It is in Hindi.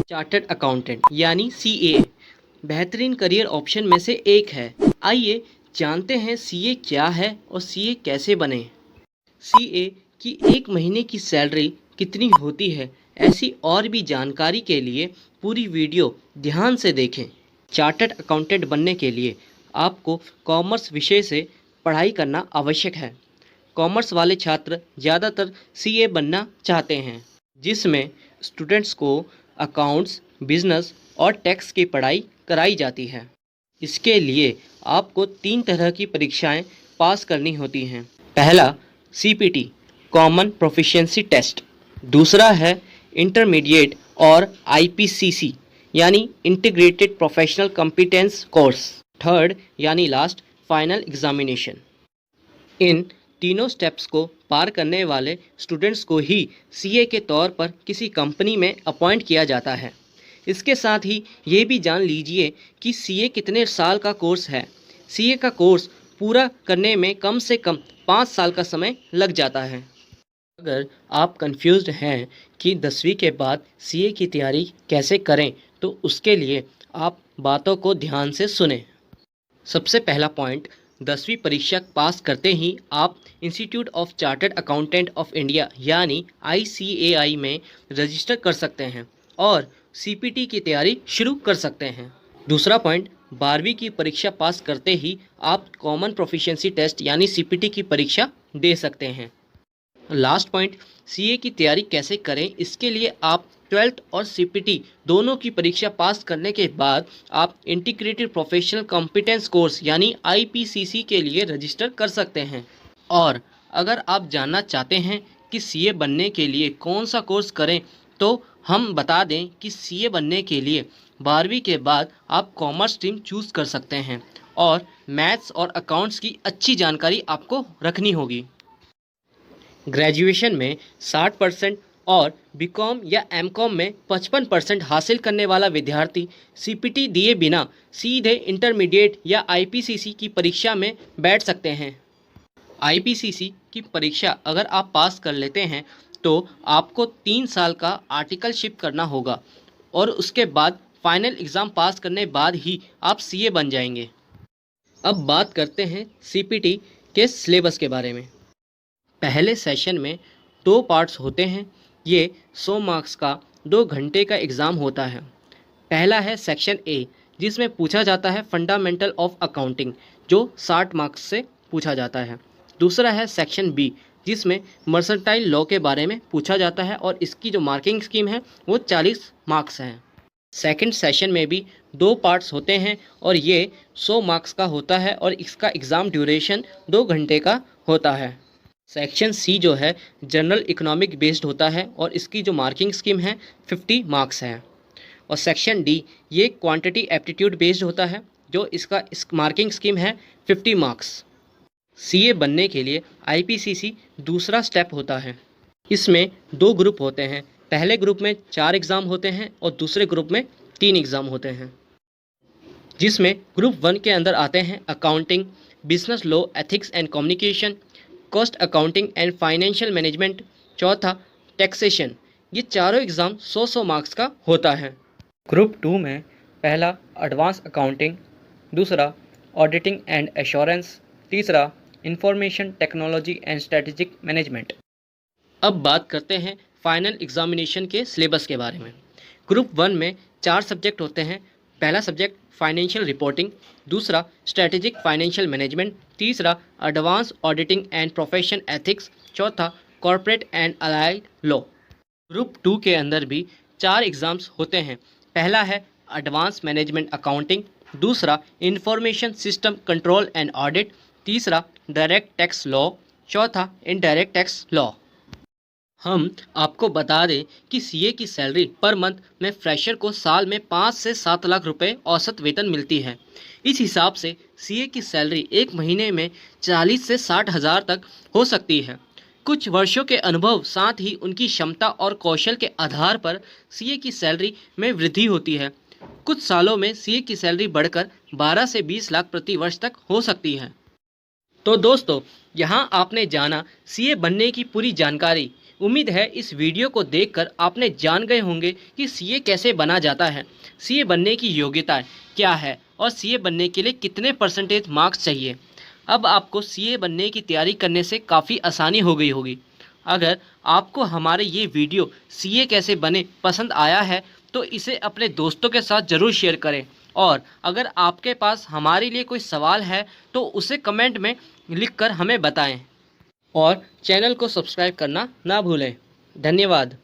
चार्टर्ड अकाउंटेंट यानी सीए बेहतरीन करियर ऑप्शन में से एक है। आइए जानते हैं सीए क्या है और सीए कैसे बने। सीए की एक महीने की सैलरी कितनी होती है, ऐसी और भी जानकारी के लिए पूरी वीडियो ध्यान से देखें। चार्टर्ड अकाउंटेंट बनने के लिए आपको कॉमर्स विषय से पढ़ाई करना आवश्यक है। कॉमर्स वाले छात्र ज़्यादातर सीए बनना चाहते हैं, जिसमें स्टूडेंट्स को अकाउंट्स, बिजनेस और टैक्स की पढ़ाई कराई जाती है। इसके लिए आपको 3 तरह की परीक्षाएं पास करनी होती हैं। पहला सीपीटी कॉमन प्रोफिशिएंसी टेस्ट, दूसरा है इंटरमीडिएट और आईपीसीसी यानी integrated professional competence course, third यानी लास्ट फाइनल एग्जामिनेशन। इन तीनों स्टेप्स को पार करने वाले स्टूडेंट्स को ही सीए के तौर पर किसी कंपनी में अपॉइंट किया जाता है। इसके साथ ही ये भी जान लीजिए कि सीए कितने साल का कोर्स है। सीए का कोर्स पूरा करने में कम से कम 5 साल का समय लग जाता है। अगर आप कंफ्यूज्ड हैं कि 10वीं के बाद सीए की तैयारी कैसे करें, तो उसके लिए आप बातों को ध्यान से सुनें। सबसे पहला पॉइंट, 10वीं परीक्षा पास करते ही आप institute of chartered accountant of India यानी आईसीएआई में रजिस्टर कर सकते हैं और सीपीटी की तैयारी शुरू कर सकते हैं। दूसरा पॉइंट, 12वीं की परीक्षा पास करते ही आप कॉमन प्रोफिशिएंसी टेस्ट यानी सीपीटी की परीक्षा दे सकते हैं। लास्ट पॉइंट, सीए की तैयारी कैसे करें, इसके लिए आप 12th और सीपीटी दोनों की परीक्षा पास करने के बाद आप इंटीग्रेटेड प्रोफेशनल कॉम्पिटेंस कोर्स यानी आईपीसीसी के लिए रजिस्टर कर सकते हैं। और अगर आप जानना चाहते हैं कि सीए बनने के लिए कौन सा कोर्स करें, तो हम बता दें कि सीए बनने के लिए 12वीं के बाद आप कॉमर्स स्ट्रीम चूज़ कर सकते हैं और मैथ्स और अकाउंट्स की अच्छी जानकारी आपको रखनी होगी। ग्रेजुएशन में 60% और बीकॉम या एमकॉम में 55% हासिल करने वाला विद्यार्थी सीपीटी दिए बिना सीधे इंटरमीडिएट या आईपीसीसी की परीक्षा में बैठ सकते हैं। आईपीसीसी की परीक्षा अगर आप पास कर लेते हैं तो आपको 3 साल का आर्टिकलशिप करना होगा और उसके बाद फाइनल एग्ज़ाम पास करने बाद ही आप सीए बन जाएंगे। अब बात करते हैं सीपीटी के सिलेबस के बारे में। पहले सेशन में 2 पार्ट्स होते हैं। ये 100 मार्क्स का 2 घंटे का एग्ज़ाम होता है। पहला है सेक्शन ए, जिसमें पूछा जाता है फंडामेंटल ऑफ अकाउंटिंग, जो 60 मार्क्स से पूछा जाता है। दूसरा है सेक्शन बी, जिसमें मर्सेंटाइल लॉ के बारे में पूछा जाता है और इसकी जो मार्किंग स्कीम है वो 40 मार्क्स हैं। सेकंड सेशन में भी 2 पार्ट्स होते हैं और ये 100 मार्क्स का होता है और इसका एग्ज़ाम ड्यूरेशन 2 घंटे का होता है। सेक्शन सी जो है जनरल इकोनॉमिक बेस्ड होता है और इसकी जो मार्किंग स्कीम है 50 मार्क्स है। और सेक्शन डी ये क्वांटिटी एप्टीट्यूड बेस्ड होता है, जो इसका मार्किंग स्कीम है 50 मार्क्स। सीए बनने के लिए आईपीसीसी दूसरा स्टेप होता है। इसमें 2 ग्रुप होते हैं। पहले ग्रुप में 4 एग्ज़ाम होते हैं और दूसरे ग्रुप में 3 एग्ज़ाम होते हैं, जिसमें ग्रुप 1 के अंदर आते हैं accounting, business law, ethics and communication, cost accounting and financial management, चौथा टैक्सेशन। ये चारों एग्ज़ाम 100-100 मार्क्स का होता है। ग्रुप 2 में पहला एडवांस अकाउंटिंग, दूसरा ऑडिटिंग एंड एश्योरेंस, तीसरा information technology and strategic management. अब बात करते हैं फाइनल एग्जामिनेशन के सिलेबस के बारे में। ग्रुप 1 में 4 सब्जेक्ट होते हैं। पहला सब्जेक्ट फाइनेंशियल रिपोर्टिंग, दूसरा स्ट्रेटेजिक फाइनेंशियल मैनेजमेंट, तीसरा advance auditing and profession ethics, चौथा corporate and allied law. Group 2 के अंदर भी 4 एग्ज़ाम्स होते हैं। पहला है एडवांस मैनेजमेंट अकाउंटिंग, दूसरा information system control and audit, तीसरा डायरेक्ट टैक्स लॉ, चौथा इनडायरेक्ट टैक्स लॉ। हम आपको बता दें कि सीए की सैलरी पर मंथ में फ्रेशर को साल में 5 से 7 लाख रुपए औसत वेतन मिलती है। इस हिसाब से सीए की सैलरी एक महीने में 40 से 60 हज़ार तक हो सकती है। कुछ वर्षों के अनुभव साथ ही उनकी क्षमता और कौशल के आधार पर सीए की सैलरी में वृद्धि होती है। कुछ सालों में सीए की सैलरी बढ़कर 12 से 20 लाख प्रति वर्ष तक हो सकती है। तो दोस्तों, यहाँ आपने जाना सीए बनने की पूरी जानकारी। उम्मीद है इस वीडियो को देखकर आपने जान गए होंगे कि सीए कैसे बना जाता है, सीए बनने की योग्यता क्या है और सीए बनने के लिए कितने परसेंटेज मार्क्स चाहिए। अब आपको सीए बनने की तैयारी करने से काफ़ी आसानी हो गई होगी। अगर आपको हमारे ये वीडियो सीए कैसे बने पसंद आया है तो इसे अपने दोस्तों के साथ ज़रूर शेयर करें, और अगर आपके पास हमारे लिए कोई सवाल है तो उसे कमेंट में लिखकर हमें बताएं और चैनल को सब्सक्राइब करना ना भूलें। धन्यवाद।